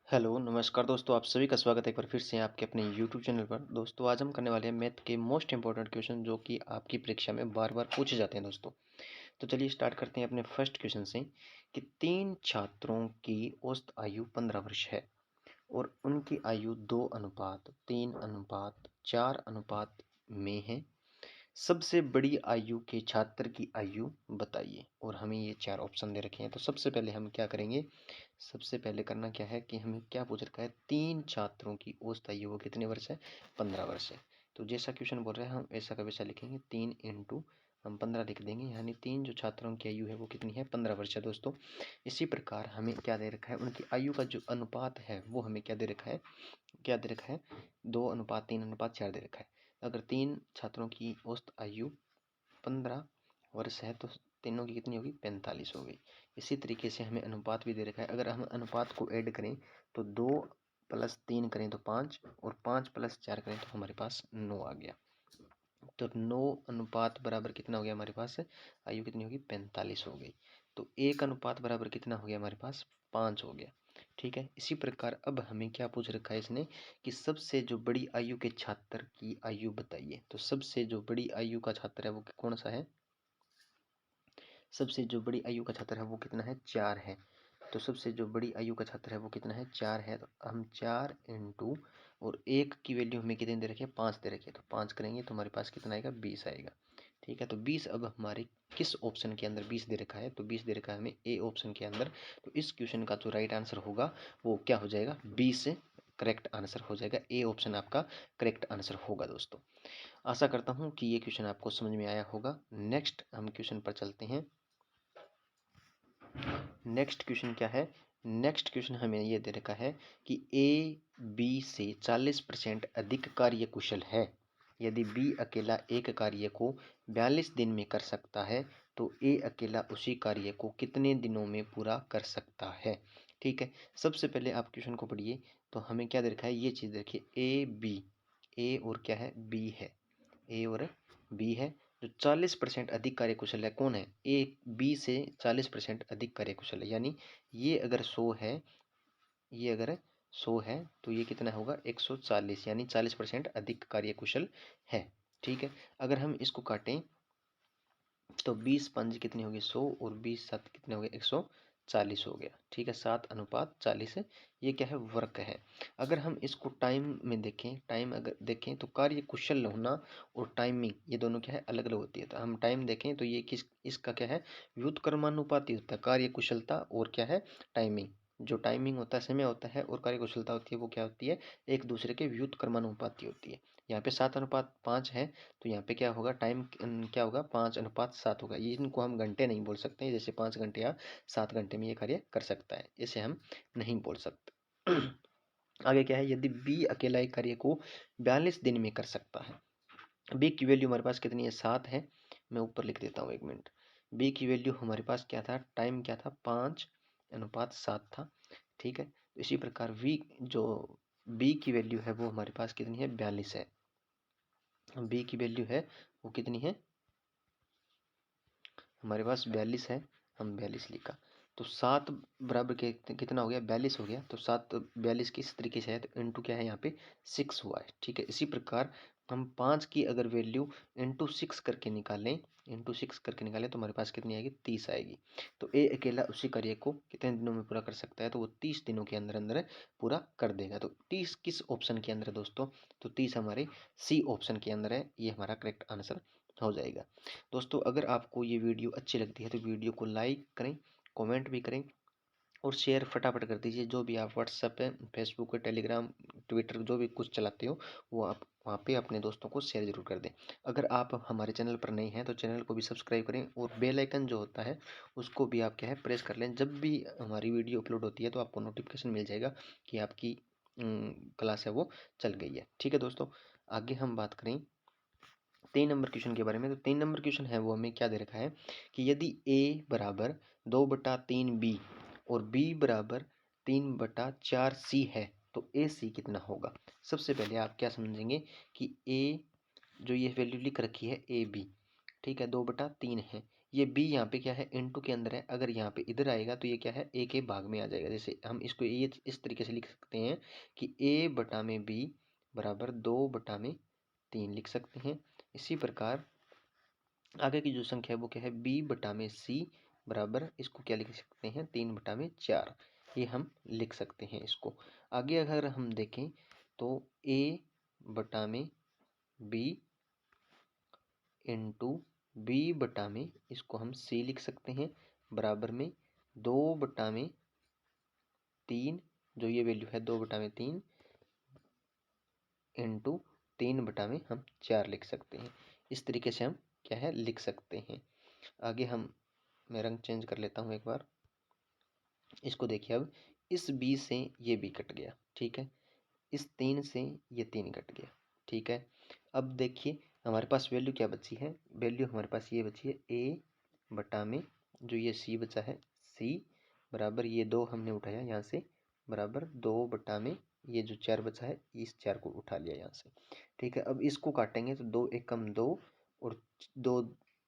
Hello, नमस्कार दोस्तों, आप सभी का स्वागत है एक बार फिर से आपके अपने यूट्यूब चैनल पर। दोस्तों आज हम करने वाले हैं मैथ के मोस्ट इंपॉर्टेंट क्वेश्चन जो कि आपकी परीक्षा में बार-बार पूछे जाते हैं दोस्तों। तो चलिए स्टार्ट करते हैं अपने फर्स्ट क्वेश्चन से कि 3 छात्रों की औसत आयु 15 वर्ष है और उनकी आयु 2:3:4 में है। सबसे बड़ी आयु के छात्र की आयु बताइए और हमें ये 4 ऑप्शन दे रखे हैं। तो सबसे पहले हम क्या करेंगे, सबसे पहले करना क्या है कि हमें क्या पूछ रखा है, 3 छात्रों की औसत आयु वो कितने वर्ष है, 15 वर्ष है। तो जैसा क्वेश्चन बोल रहे हैं हम ऐसा का वैसा लिखेंगे, 3 इंटू हम 15 लिख देंगे, यानी 3 जो छात्रों की आयु है वो कितनी है, 15 वर्ष है दोस्तों। इसी प्रकार हमें क्या दे रखा है, उनकी आयु का जो अनुपात है वो हमें क्या दे रखा है, 2:3:4 दे रखा है। अगर 3 छात्रों की औसत आयु 15 वर्ष है तो तीनों की कितनी होगी, 45 हो गई। इसी तरीके से हमें अनुपात भी दे रखा है। अगर हम अनुपात को ऐड करें तो 2 + 3 करें तो 5 और 5 + 4 करें तो हमारे पास 9 आ गया। तो 9 अनुपात बराबर कितना हो गया हमारे पास, आयु कितनी होगी, 45 हो गई। तो 1 अनुपात बराबर कितना हो गया हमारे पास, 5 हो गया। ठीक है, इसी प्रकार अब हमें क्या पूछ रखा है इसने कि सबसे जो बड़ी आयु के छात्र की आयु बताइए। तो सबसे जो बड़ी आयु का छात्र है वो कौन सा है, सबसे जो बड़ी आयु का छात्र है वो कितना है, 4 है। तो सबसे जो बड़ी आयु का छात्र है वो कितना है, 4 है। तो हम 4 इंटू और 1 की वैल्यू हमें कितनी दे रखी है, 5 दे रखी है। तो 5 करेंगे तो हमारे पास कितना आएगा, 20 आएगा। ठीक है, तो 20 अब हमारे किस ऑप्शन के अंदर 20 दे रखा है, तो 20 दे रखा है हमें ए ऑप्शन के अंदर। तो इस क्वेश्चन का जो राइट आंसर होगा वो क्या हो जाएगा, 20 करेक्ट आंसर हो जाएगा। ए ऑप्शन आपका करेक्ट आंसर होगा दोस्तों। आशा करता हूँ कि ये क्वेश्चन आपको समझ में आया होगा। नेक्स्ट हम क्वेश्चन पर चलते हैं। नेक्स्ट क्वेश्चन क्या है, नेक्स्ट क्वेश्चन हमें ये दे रखा है कि ए बी से 40% अधिक कार्य कुशल है। यदि बी अकेला एक कार्य को 42 दिन में कर सकता है तो ए अकेला उसी कार्य को कितने दिनों में पूरा कर सकता है। ठीक है, सबसे पहले आप क्वेश्चन को पढ़िए। तो हमें क्या दे रखा है, ये चीज़ देखिए, ए बी, ए और क्या है, बी है, ए और बी है। जो 40% अधिक कार्यकुशल है कौन है, ए बी से 40% अधिक कार्यकुशल है। यानी ये अगर 100 है, ये अगर 100 है तो ये कितना होगा, 140, यानी 40% अधिक कार्यकुशल है। ठीक है, अगर हम इसको काटें तो 20×5 कितनी होगी, 100 और 20×7 कितने हो गए, 140 हो गया। ठीक है, 7:40 है। ये क्या है, वर्क है। अगर हम इसको टाइम में देखें, टाइम अगर देखें तो कार्य कुशल होना और टाइमिंग ये दोनों क्या है, अलग अलग होती है। तो हम टाइम देखें तो ये किस, इसका क्या है, व्युत्क्रमानुपाती होता है, कार्य कुशलता और क्या है, टाइमिंग। जो टाइमिंग होता है, समय होता है, और कार्य कुशलता होती है वो क्या होती है, एक दूसरे के व्युत्क्रमानुपाती होती है। यहाँ पे 7:5 है तो यहाँ पे क्या होगा, टाइम क्या होगा, 5:7 होगा। ये इनको हम घंटे नहीं बोल सकते, जैसे 5 घंटे या 7 घंटे में ये कार्य कर सकता है, इसे हम नहीं बोल सकते। आगे क्या है, यदि बी अकेला एक कार्य को 42 दिन में कर सकता है। बी की वैल्यू हमारे पास कितनी है, 7 है। मैं ऊपर लिख देता हूँ, 1 मिनट। बी की वैल्यू हमारे पास क्या था, टाइम क्या था, 5:7 था। ठीक है, तो इसी प्रकार वी जो बी की वैल्यू है वो हमारे पास कितनी है, 42 है। बी की वैल्यू है वो कितनी है, हमारे पास 42 है, हम 42 लिखा। तो 7 बराबर के कितना हो गया, 42 हो गया। तो 7 42 किस तरीके से है, तो इंटू क्या है यहाँ पे 6 हुआ है। ठीक है, इसी प्रकार हम 5 की अगर वैल्यू इंटू 6 करके निकालें, इंटू 6 करके निकालें तो हमारे पास कितनी आएगी, 30 आएगी। तो ए अकेला उसी कार्य को कितने दिनों में पूरा कर सकता है, तो वो 30 दिनों के अंदर अंदर पूरा कर देगा। तो 30 किस ऑप्शन के अंदर है दोस्तों, तो 30 हमारे सी ऑप्शन के अंदर है, ये हमारा करेक्ट आंसर हो जाएगा। दोस्तों अगर आपको ये वीडियो अच्छी लगती है तो वीडियो को लाइक करें, कमेंट भी करें और शेयर फटाफट कर दीजिए। जो भी आप व्हाट्सएप पे, फेसबुक पे, टेलीग्राम, ट्विटर जो भी कुछ चलाते हो वो आप वहाँ पे अपने दोस्तों को शेयर जरूर कर दें। अगर आप हमारे चैनल पर नए हैं तो चैनल को भी सब्सक्राइब करें और बेल आइकन जो होता है उसको भी आप क्या है, प्रेस कर लें। जब भी हमारी वीडियो अपलोड होती है तो आपको नोटिफिकेशन मिल जाएगा कि आपकी क्लास है वो चल गई है। ठीक है दोस्तों, आगे हम बात करें 3 नंबर क्वेश्चन के बारे में। तो 3 नंबर क्वेश्चन है वो हमें क्या दे रखा है कि यदि a बराबर 2/3b और b बराबर 3/4c है तो ए सी कितना होगा। सबसे पहले आप क्या समझेंगे कि a जो ये वैल्यू लिख रखी है ए बी, ठीक है, 2/3 है, ये बी यहाँ पे क्या है इनटू के अंदर है, अगर यहाँ पे इधर आएगा तो ये क्या है ए के भाग में आ जाएगा। जैसे हम इसको ये इस तरीके से लिख सकते हैं कि ए बटा में बी बराबर 2/3 लिख सकते हैं। इसी प्रकार आगे की जो संख्या है वो क्या है बी बटा में सी बराबर, इसको क्या लिख सकते हैं 3/4, ये हम लिख सकते हैं इसको। आगे अगर हम देखें तो ए बटा में बी इंटू बी बटा में, इसको हम सी लिख सकते हैं बराबर में 2/3, जो ये वैल्यू है 2/3 इंटू 3/4 लिख सकते हैं। इस तरीके से हम क्या है लिख सकते हैं। आगे हम, मैं रंग चेंज कर लेता हूँ एक बार। इसको देखिए, अब इस बी से ये बी कट गया, ठीक है, इस 3 से ये 3 कट गया, ठीक है। अब देखिए हमारे पास वैल्यू क्या बची है, वैल्यू हमारे पास ये बची है ए बटा में जो ये सी बचा है सी बराबर, ये 2 हमने उठाया यहाँ से बराबर 2 में ये जो 4 बचा है इस 4 को उठा लिया यहाँ से, ठीक है। अब इसको काटेंगे तो 2 एकम 2 और 2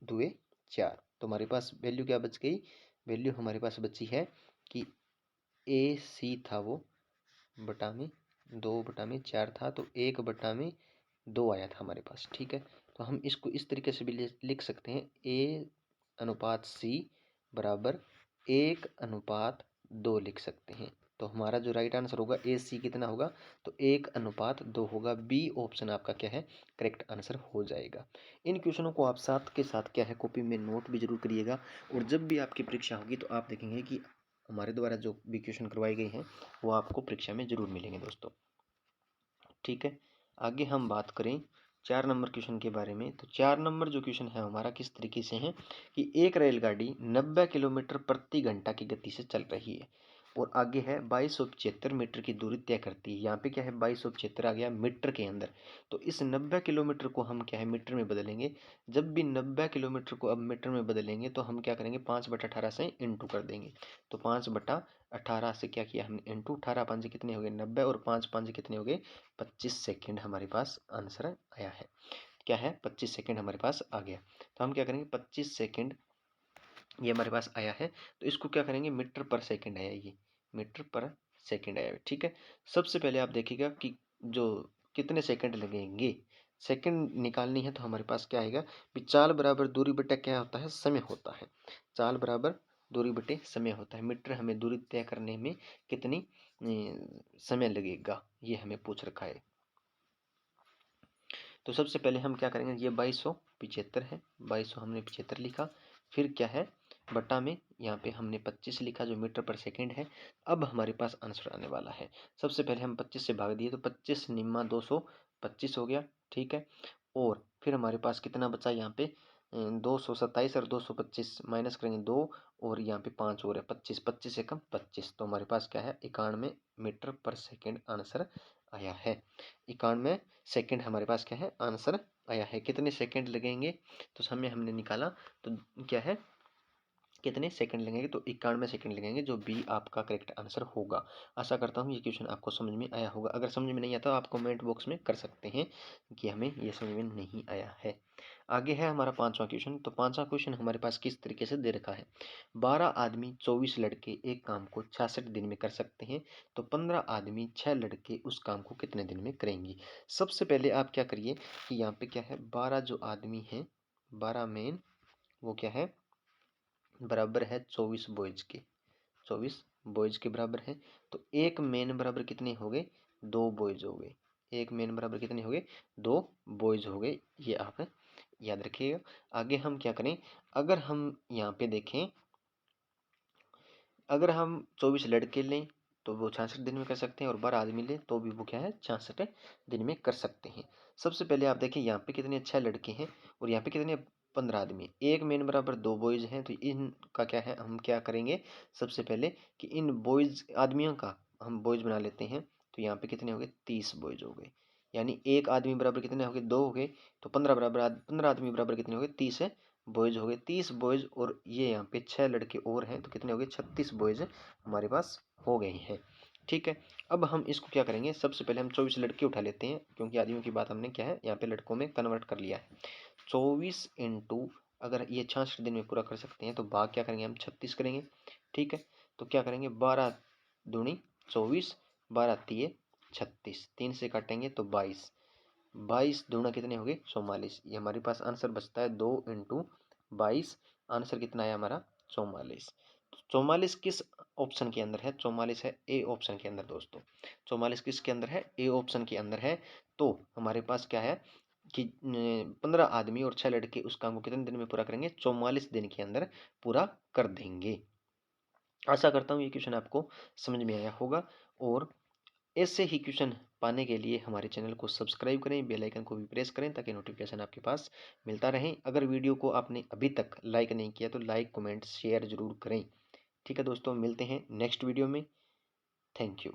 दुए 4, तो हमारे पास वैल्यू क्या बच गई, वैल्यू हमारे पास बची है कि ए सी था वो बटा में 2/4 था, तो 1/2 आया था हमारे पास, ठीक है। तो हम इसको इस तरीके से भी लिख सकते हैं ए अनुपात सी बराबर 1/2 लिख सकते हैं। तो हमारा जो राइट आंसर होगा ए सी कितना होगा, तो 1/2 होगा। बी ऑप्शन आपका क्या है करेक्ट आंसर हो जाएगा। इन क्वेश्चनों को आप साथ के साथ क्या है कॉपी में नोट भी जरूर करिएगा, और जब भी आपकी परीक्षा होगी तो आप देखेंगे कि हमारे द्वारा जो भी क्वेश्चन करवाए गए हैं वो आपको परीक्षा में जरूर मिलेंगे दोस्तों, ठीक है। आगे हम बात करें 4 नंबर क्वेश्चन के बारे में, तो 4 नंबर जो क्वेश्चन है हमारा किस तरीके से है कि एक रेलगाड़ी 90 किलोमीटर प्रति घंटा की गति से चल रही है और आगे है 2275 मीटर की दूरी तय करती है। यहाँ पे क्या है 2275 आ गया मीटर के अंदर, तो इस 90 किलोमीटर को हम क्या है मीटर में बदलेंगे। जब भी 90 किलोमीटर को अब मीटर में बदलेंगे तो हम क्या करेंगे 5/18 से इंटू कर देंगे। तो 5/18 से क्या किया हमने इंटू, 18 5 कितने हो गए 90 और 5 5 कितने हो गए 25 सेकेंड हमारे पास आंसर आया है। क्या है 25 सेकेंड हमारे पास आ गया। तो हम क्या करेंगे 25 सेकेंड ये हमारे पास आया है, तो इसको क्या करेंगे मीटर पर सेकेंड आया, ये मीटर पर सेकेंड आया है, ठीक है। सबसे पहले आप देखिएगा कि जो कितने सेकंड लगेंगे, सेकंड निकालनी है तो हमारे पास क्या आएगा कि चाल बराबर दूरी बटे क्या होता है समय होता है, चाल बराबर दूरी बटे समय होता है। मीटर हमें दूरी तय करने में कितनी समय लगेगा ये हमें पूछ रखा है। तो सबसे पहले हम क्या करेंगे, ये 2275 है, 2200 हमने 75 लिखा, फिर क्या है बटा में यहाँ पे हमने 25 लिखा जो मीटर पर सेकंड है। अब हमारे पास आंसर आने वाला है। सबसे पहले हम 25 से भाग दिए तो 25 निम्मा 225 हो गया, ठीक है। और फिर हमारे पास कितना बचा यहाँ पे 227 और 225 माइनस करेंगे 2 और यहाँ पे 5 और है 25, 25 से कम 25, तो हमारे पास क्या है 91 मीटर पर सेकेंड आंसर आया है। 91 सेकंड हमारे पास क्या है आंसर आया है। कितने सेकंड लगेंगे तो समय हमने निकाला तो क्या है कितने सेकंड लगेंगे, तो 91 सेकंड लगेंगे, जो बी आपका करेक्ट आंसर होगा। आशा करता हूँ ये क्वेश्चन आपको समझ में आया होगा। अगर समझ में नहीं आता आप कमेंट बॉक्स में कर सकते हैं कि हमें ये समझ में नहीं आया है। आगे है हमारा 5वां क्वेश्चन। तो 5वां क्वेश्चन हमारे पास किस तरीके से दे रखा है, 12 आदमी 24 लड़के एक काम को 66 दिन में कर सकते हैं, तो 15 आदमी 6 लड़के उस काम को कितने दिन में करेंगे। सबसे पहले आप क्या करिए कि यहाँ पे क्या है 12 जो आदमी हैं 12 मेन वो क्या है बराबर है 24 बॉयज के, 24 बॉयज के बराबर है। तो एक मेन बराबर कितने हो गए 2 बॉयज हो गए, एक मेन बराबर कितने हो गए 2 बॉयज हो गए, ये आप याद रखिएगा। आगे हम क्या करें, अगर हम यहाँ पे देखें अगर हम 24 लड़के लें तो वो 66 दिन में कर सकते हैं और 12 आदमी लें तो भी वो क्या है 66 दिन में कर सकते हैं। सबसे पहले आप देखें यहाँ पे कितने 6 लड़के हैं और यहाँ पे कितने 15 आदमी, एक मेन बराबर 2 बॉयज हैं, तो इनका क्या है हम क्या करेंगे सबसे पहले कि इन बॉयज आदमियों का हम बॉयज बना लेते हैं। तो यहाँ पे कितने हो गए 30 बॉयज हो गए, यानी एक आदमी बराबर कितने हो गए 2 हो गए, तो 15 बराबर 15 आदमी बराबर कितने हो गए 30 बॉयज हो गए, 30 बॉयज और ये यहाँ पे 6 लड़के और हैं तो कितने हो गए 36 बॉयज हमारे पास हो गए हैं, ठीक है। अब हम इसको क्या करेंगे सबसे पहले हम 24 लड़के उठा लेते हैं क्योंकि आदमियों की बात हमने क्या है यहाँ पे लड़कों में कन्वर्ट कर लिया है। 24 इंटू अगर ये 66 दिन में पूरा कर सकते हैं तो भाग क्या करेंगे हम 36 करेंगे। ठीक है, तो क्या करेंगे 12 दूनी 24, 12 तिये 36, 3 से काटेंगे तो 22, 22 दूना कितने हो गए 44। ये हमारे पास आंसर बचता है 2 इंटू 22। आंसर कितना आया हमारा 44। 44 किस ऑप्शन के अंदर है? 44 है ए ऑप्शन के अंदर दोस्तों। 44 किसके अंदर है? ए ऑप्शन के अंदर है। तो हमारे पास क्या है कि 15 आदमी और 6 लड़के उस काम को कितने दिन में पूरा करेंगे? 44 दिन के अंदर पूरा कर देंगे। आशा करता हूँ ये क्वेश्चन आपको समझ में आया होगा। और ऐसे ही क्वेश्चन पाने के लिए हमारे चैनल को सब्सक्राइब करें, बेल आइकन को भी प्रेस करें ताकि नोटिफिकेशन आपके पास मिलता रहे। अगर वीडियो को आपने अभी तक लाइक नहीं किया तो लाइक, कमेंट, शेयर जरूर करें। ठीक है दोस्तों, मिलते हैं नेक्स्ट वीडियो में। Thank you.